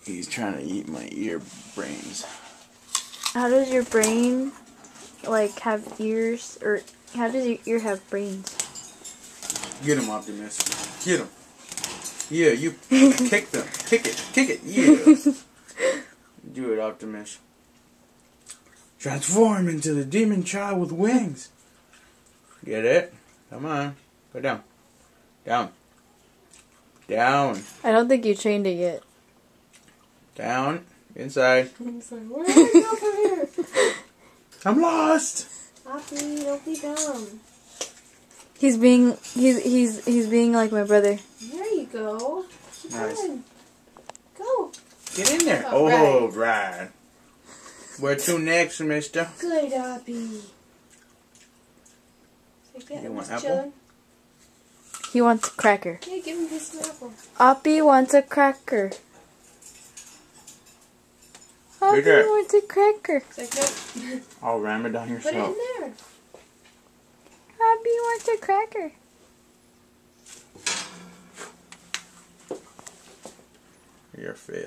He's trying to eat my ear brains. How does your brain, like, have ears? Or how does your ear have brains? Get him, Optimus. Get him. Yeah, you kick them. Kick it. Kick it. Yeah. Do it, Optimus. Transform into the demon child with wings. Get it? Come on. Go down. Down. Down. I don't think you trained it yet. Down. Inside. Inside. Where do I go from here? I'm lost. Poppy, don't be dumb. He's being like my brother. There you go. Nice. Good. Go. Get in there. All Oh, right. Where to next, mister? Good, Poppy. You want apple? Chilling. He wants a cracker. Yeah, give him this apple. Oppie wants a cracker. Oppie there. wants a cracker. It's like, nope. I'll ram it down Put it yourself. in there. Oppie wants a cracker. You're a fail.